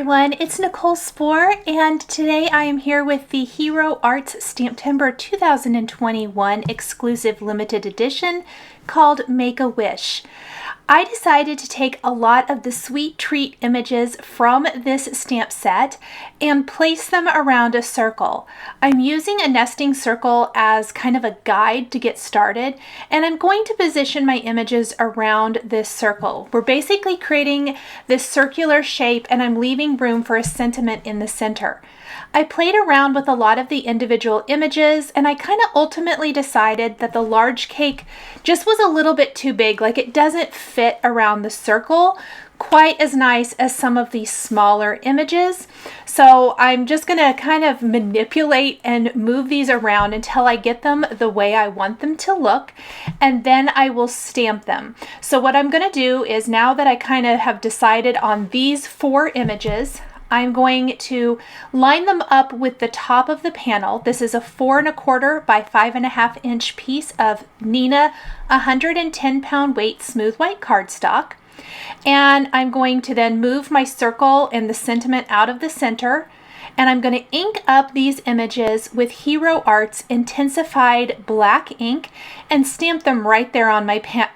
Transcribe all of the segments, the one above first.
everyone, it's Nichol Spohr, and today I am here with the Hero Arts STAMPtember 2021 exclusive limited edition called Make-A-Wish. I decided to take a lot of the sweet treat images from this stamp set and place them around a circle. I'm using a nesting circle as kind of a guide to get started, and I'm going to position my images around this circle. We're basically creating this circular shape, and I'm leaving room for a sentiment in the center. I played around with a lot of the individual images, and I kind of ultimately decided that the large cake just was a little bit too big. Like, it doesn't fit around the circle quite as nice as some of these smaller images. So I'm just gonna kind of manipulate and move these around until I get them the way I want them to look, and then I will stamp them. So what I'm gonna do is, now that I kind of have decided on these 4 images, I'm going to line them up with the top of the panel. This is a 4 1/4 by 5 1/2 inch piece of Neenah 110-pound weight smooth white cardstock. And I'm going to then move my circle and the sentiment out of the center, and I'm going to ink up these images with Hero Arts intensified black ink and stamp them right there on my panel.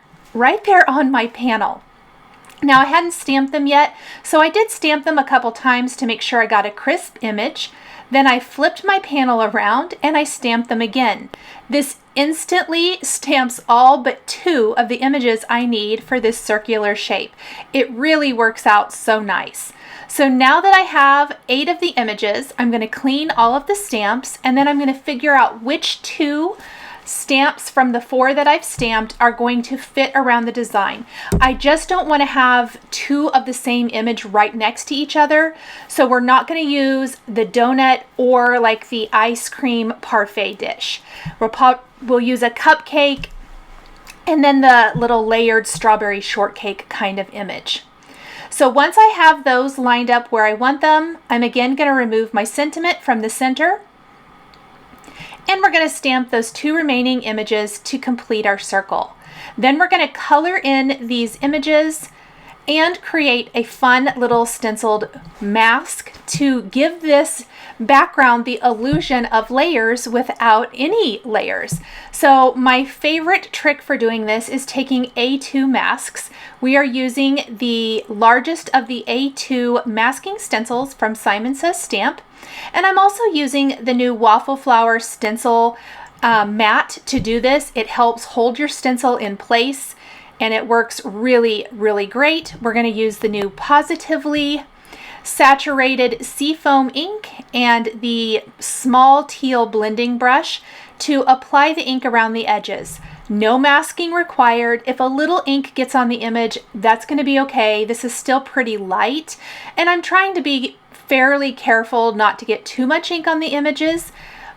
Now, I hadn't stamped them yet, so I did stamp them a couple times to make sure I got a crisp image. Then I flipped my panel around and I stamped them again. This instantly stamps all but 2 of the images I need for this circular shape. It really works out so nice. So now that I have 8 of the images, I'm going to clean all of the stamps, and then I'm going to figure out which 2 stamps from the 4 that I've stamped are going to fit around the design. I just don't want to have 2 of the same image right next to each other, so we're not going to use the donut or like the ice cream parfait dish. We'll use a cupcake and then the little layered strawberry shortcake kind of image. So once I have those lined up where I want them, I'm again going to remove my sentiment from the center, and we're going to stamp those 2 remaining images to complete our circle. Then we're going to color in these images and create a fun little stenciled mask to give this background the illusion of layers without any layers. So my favorite trick for doing this is taking A2 masks. We are using the largest of the A2 masking stencils from Simon Says Stamp, and I'm also using the new Waffle Flower stencil mat to do this. It helps hold your stencil in place, and it works really, really great. We're going to use the new Positively saturated seafoam ink and the small teal blending brush to apply the ink around the edges. No masking required. If a little ink gets on the image, that's going to be okay. This is still pretty light, and I'm trying to be fairly careful not to get too much ink on the images,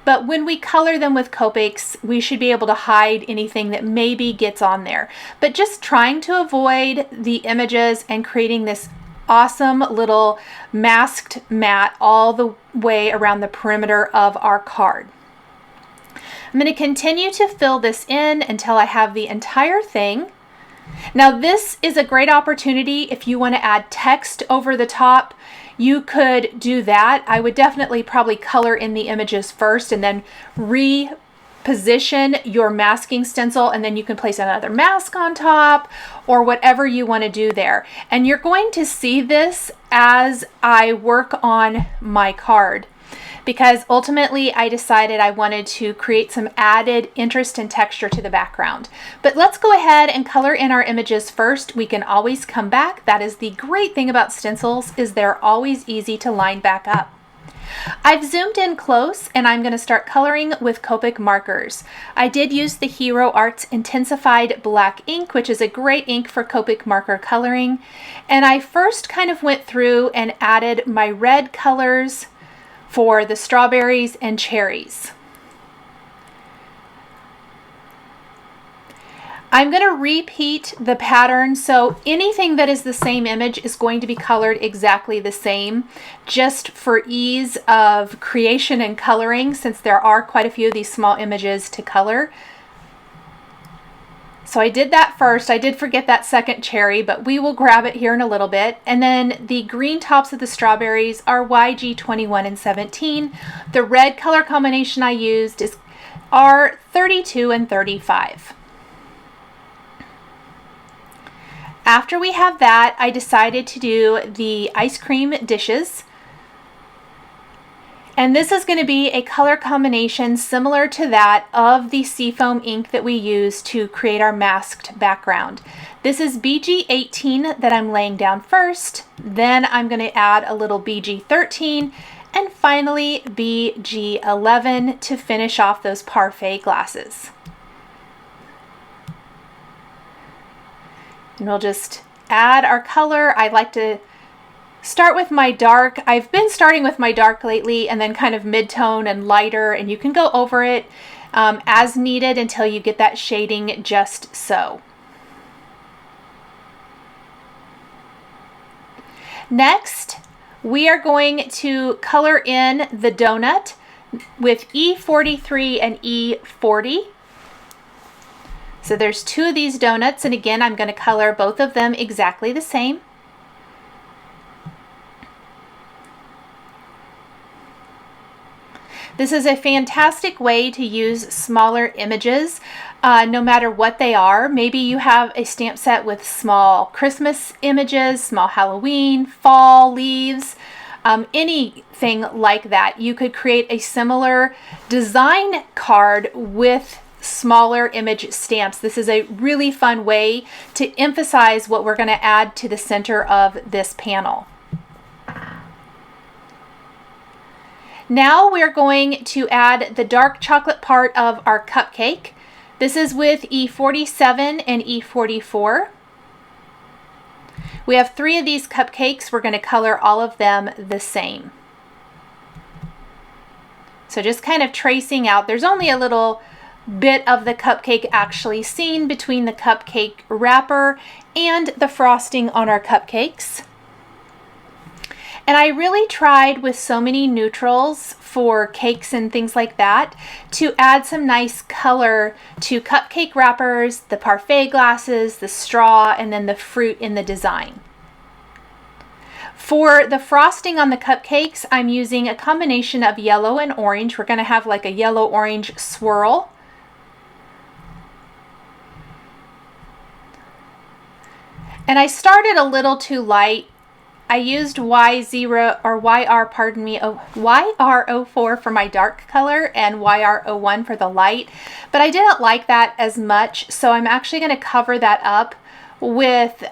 but when we color them with Copics, we should be able to hide anything that maybe gets on there. But just trying to avoid the images and creating this awesome little masked mat all the way around the perimeter of our card. I'm going to continue to fill this in until I have the entire thing. Now, this is a great opportunity if you want to add text over the top. You could do that. I would definitely probably color in the images first and then reposition your masking stencil, and then you can place another mask on top or whatever you want to do there. And you're going to see this as I work on my card, because ultimately I decided I wanted to create some added interest and texture to the background. But let's go ahead and color in our images first. We can always come back. That is the great thing about stencils, is they're always easy to line back up. I've zoomed in close, and I'm going to start coloring with Copic markers. I did use the Hero Arts intensified black ink, which is a great ink for Copic marker coloring. And I first kind of went through and added my red colors for the strawberries and cherries. I'm going to repeat the pattern, so anything that is the same image is going to be colored exactly the same, just for ease of creation and coloring, since there are quite a few of these small images to color. So I did that first. I did forget that second cherry, but we will grab it here in a little bit. And then the green tops of the strawberries are YG21 and 17. The red color combination I used are 32 and 35. After we have that, I decided to do the ice cream dishes. And this is going to be a color combination similar to that of the seafoam ink that we use to create our masked background. This is BG18 that I'm laying down first. Then I'm going to add a little BG13 and finally BG11 to finish off those parfait glasses. And we'll just add our color. I like to start with my dark. I've been starting with my dark lately and then kind of mid-tone and lighter, and you can go over it as needed until you get that shading just so. Next, we are going to color in the donut with E43 and E40. So there's two of these donuts, and again, I'm going to color both of them exactly the same. This is a fantastic way to use smaller images, no matter what they are. Maybe you have a stamp set with small Christmas images, small Halloween, fall leaves, anything like that. You could create a similar design card with smaller image stamps. This is a really fun way to emphasize what we're going to add to the center of this panel. Now we're going to add the dark chocolate part of our cupcake. This is with E47 and E44. We have 3 of these cupcakes. We're going to color all of them the same. So just kind of tracing out. There's only a little bit of the cupcake actually seen between the cupcake wrapper and the frosting on our cupcakes. And I really tried with so many neutrals for cakes and things like that to add some nice color to cupcake wrappers, the parfait glasses, the straw, and then the fruit in the design. For the frosting on the cupcakes, I'm using a combination of yellow and orange. We're going to have like a yellow-orange swirl. And I started a little too light. I used YR04 for my dark color and YR01 for the light, but I didn't like that as much, so I'm actually going to cover that up with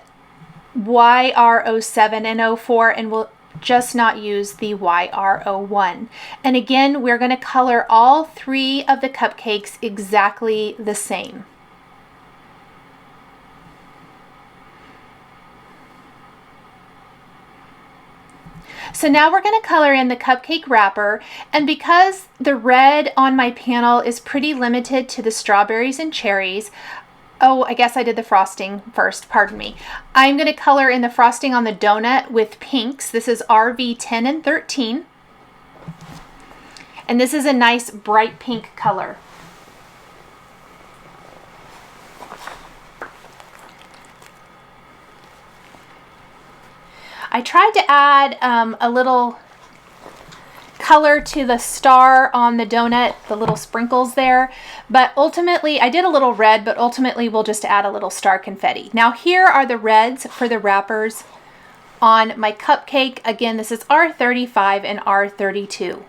YR07 and 04, and we'll just not use the YR01. And again, we're going to color all 3 of the cupcakes exactly the same. So now we're going to color in the cupcake wrapper, and because the red on my panel is pretty limited to the strawberries and cherries, oh, I guess I did the frosting first, pardon me. I'm going to color in the frosting on the donut with pinks. This is RV10 and 13. And this is a nice bright pink color. I tried to add a little color to the star on the donut, the little sprinkles there, but ultimately I did a little red, but ultimately we'll just add a little star confetti. Now here are the reds for the wrappers on my cupcake. Again, this is R35 and R32.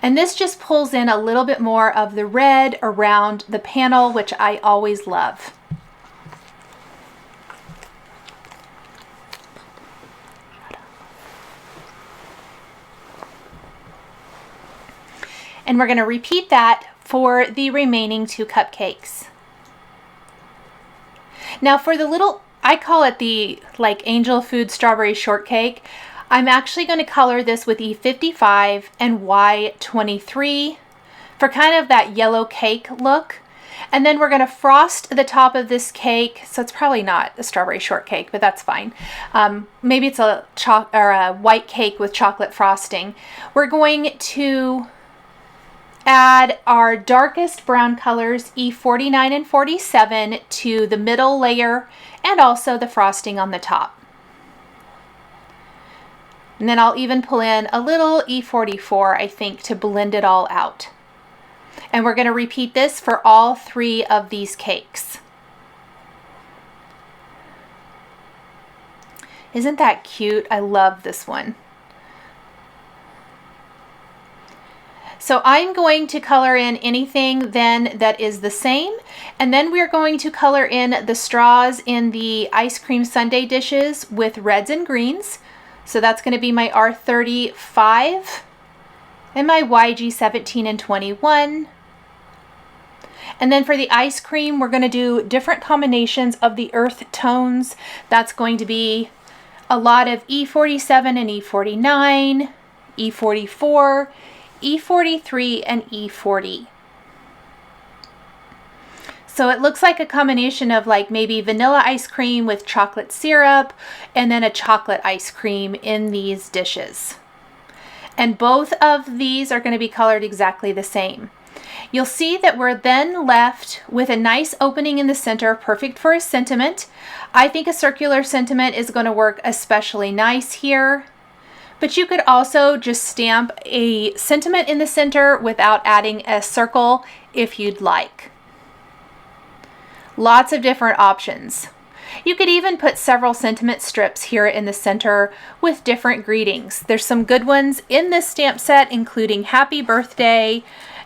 And this just pulls in a little bit more of the red around the panel, which I always love. And we're going to repeat that for the remaining 2 cupcakes. Now for the little, I call it the like angel food strawberry shortcake, I'm actually going to color this with E55 and Y23 for kind of that yellow cake look. And then we're going to frost the top of this cake. So it's probably not a strawberry shortcake, but that's fine. Maybe it's a white cake with chocolate frosting. We're going to add our darkest brown colors, E49 and 47, to the middle layer and also the frosting on the top. And then I'll even pull in a little E44, I think, to blend it all out. And we're going to repeat this for all 3 of these cakes. Isn't that cute? I love this one. So I'm going to color in anything then that is the same, and then we're going to color in the straws in the ice cream sundae dishes with reds and greens. So that's going to be my R35 and my YG17 and 21. And then for the ice cream, we're going to do different combinations of the earth tones. That's going to be a lot of E47 and E49, E44, E43, and E40. So it looks like a combination of like maybe vanilla ice cream with chocolate syrup and then a chocolate ice cream in these dishes. And both of these are going to be colored exactly the same. You'll see that we're then left with a nice opening in the center, perfect for a sentiment. I think a circular sentiment is going to work especially nice here. But you could also just stamp a sentiment in the center without adding a circle if you'd like. Lots of different options. You could even put several sentiment strips here in the center with different greetings. There's some good ones in this stamp set, including Happy Birthday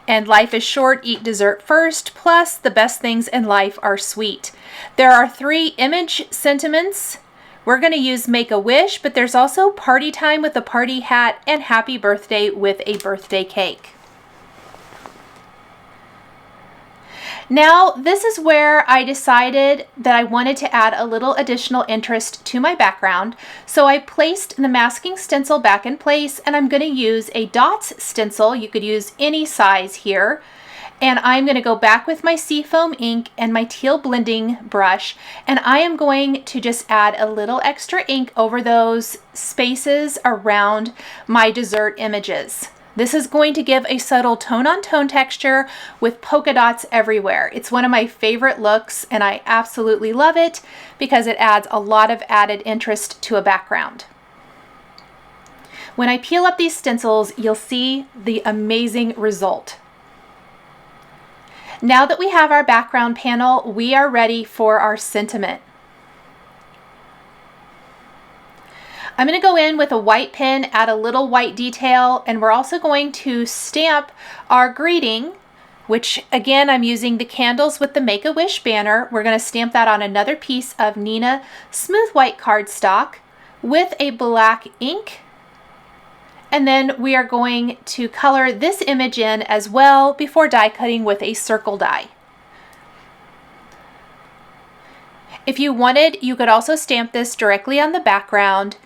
and Life is Short, Eat Dessert First, plus The Best Things in Life Are Sweet. There are 3 image sentiments. We're going to use Make a Wish, but there's also Party Time with a party hat and Happy Birthday with a birthday cake. Now, this is where I decided that I wanted to add a little additional interest to my background. So I placed the masking stencil back in place, and I'm going to use a dots stencil. You could use any size here. And I'm going to go back with my seafoam ink and my teal blending brush, and I am going to just add a little extra ink over those spaces around my dessert images. This is going to give a subtle tone-on-tone texture with polka dots everywhere. It's one of my favorite looks, and I absolutely love it because it adds a lot of added interest to a background. When I peel up these stencils, you'll see the amazing result. Now that we have our background panel, we are ready for our sentiment. I'm going to go in with a white pen, add a little white detail, and we're also going to stamp our greeting, which again, I'm using the candles with the Make-A-Wish banner. We're going to stamp that on another piece of Nina smooth white cardstock with a black ink. And then we are going to color this image in as well before die cutting with a circle die. If you wanted, you could also stamp this directly on the background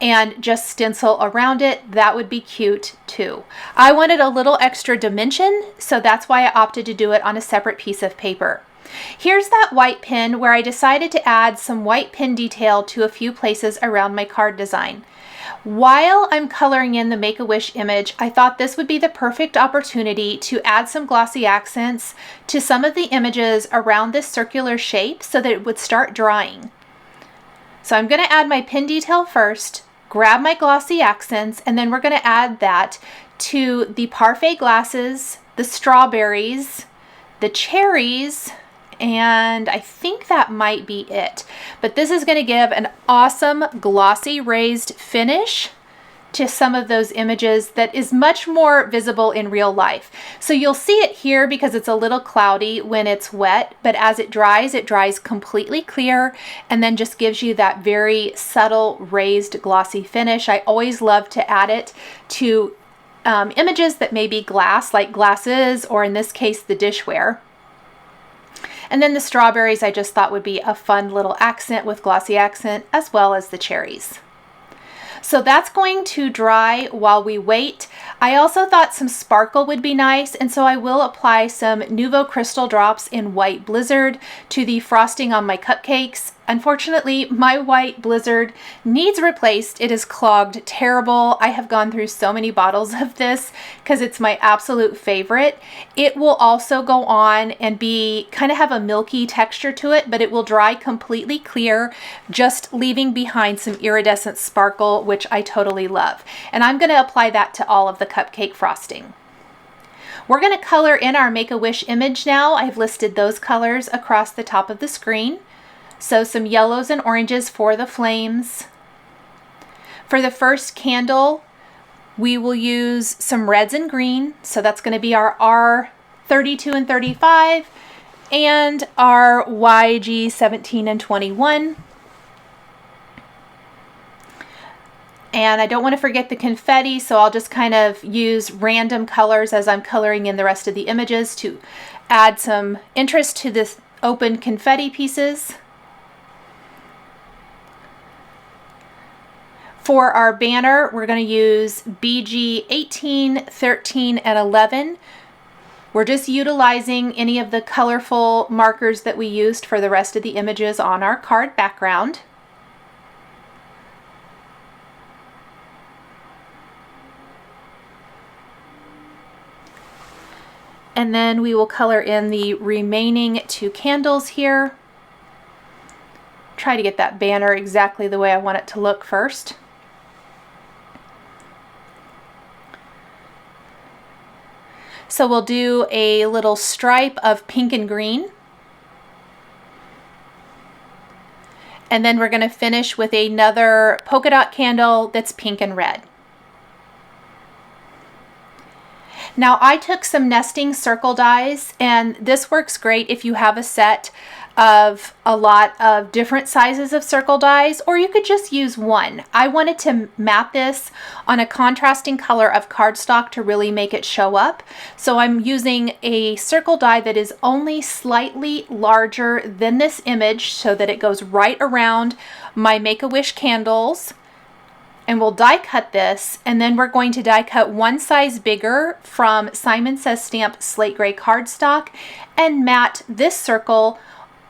and just stencil around it. That would be cute too. I wanted a little extra dimension, so that's why I opted to do it on a separate piece of paper. Here's that white pen where I decided to add some white pen detail to a few places around my card design. While I'm coloring in the Make-A-Wish image, I thought this would be the perfect opportunity to add some glossy accents to some of the images around this circular shape so that it would start drying. So I'm going to add my pen detail first, grab my glossy accents, and then we're going to add that to the parfait glasses, the strawberries, the cherries, and I think that might be it. But this is going to give an awesome glossy raised finish to some of those images that is much more visible in real life. So you'll see it here because it's a little cloudy when it's wet, but as it dries completely clear and then just gives you that very subtle raised glossy finish. I always love to add it to images that may be glass, like glasses, or in this case, the dishware. And then the strawberries I just thought would be a fun little accent with glossy accent, as well as the cherries. So that's going to dry while we wait. I also thought some sparkle would be nice, and so I will apply some Nuvo Crystal Drops in White Blizzard to the frosting on my cupcakes. Unfortunately, my white Blizzard needs replaced. It is clogged terrible. I have gone through so many bottles of this because it's my absolute favorite. It will also go on and be kind of have a milky texture to it, but it will dry completely clear, just leaving behind some iridescent sparkle, which I totally love. And I'm going to apply that to all of the cupcake frosting. We're going to color in our Make-A-Wish image now. I've listed those colors across the top of the screen. So some yellows and oranges for the flames. For the first candle, we will use some reds and green. So that's going to be our R32 and 35 and our YG 17 and 21. And I don't want to forget the confetti, so I'll just kind of use random colors as I'm coloring in the rest of the images to add some interest to this open confetti pieces. For our banner, we're going to use BG 18, 13, and 11. We're just utilizing any of the colorful markers that we used for the rest of the images on our card background. And then we will color in the remaining 2 candles here. Try to get that banner exactly the way I want it to look first. So we'll do a little stripe of pink and green. And then we're going to finish with another polka dot candle that's pink and red. Now I took some nesting circle dies, and this works great if you have a set of a lot of different sizes of circle dies, or you could just use one. I wanted to mat this on a contrasting color of cardstock to really make it show up. So I'm using a circle die that is only slightly larger than this image so that it goes right around my Make-A-Wish candles. And we'll die cut this, and then we're going to die cut one size bigger from Simon Says Stamp Slate Gray cardstock and mat this circle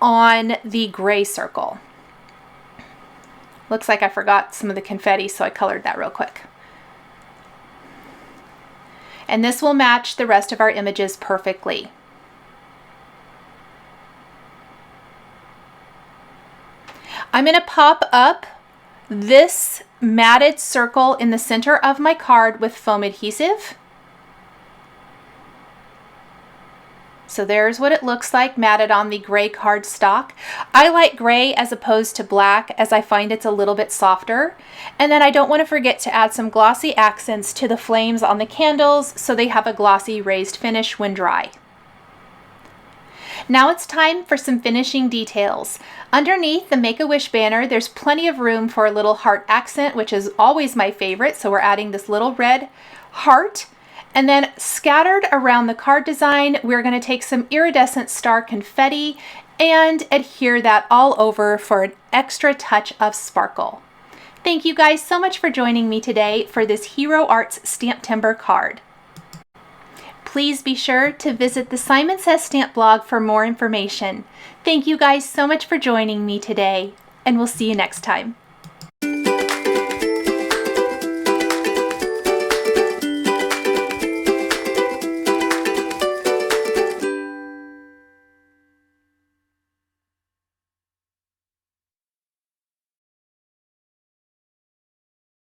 on the gray circle. Looks like I forgot some of the confetti, so I colored that real quick. And this will match the rest of our images perfectly. I'm going to pop up this matted circle in the center of my card with foam adhesive. So there's what it looks like matted on the gray cardstock. I like gray as opposed to black, as I find it's a little bit softer. And then I don't want to forget to add some glossy accents to the flames on the candles so they have a glossy raised finish when dry. Now it's time for some finishing details. Underneath the Make-A-Wish banner, there's plenty of room for a little heart accent, which is always my favorite. So we're adding this little red heart. And then scattered around the card design, we're going to take some iridescent star confetti and adhere that all over for an extra touch of sparkle. Thank you guys so much for joining me today for this Hero Arts STAMPtember card. Please be sure to visit the Simon Says Stamp blog for more information. Thank you guys so much for joining me today, and we'll see you next time.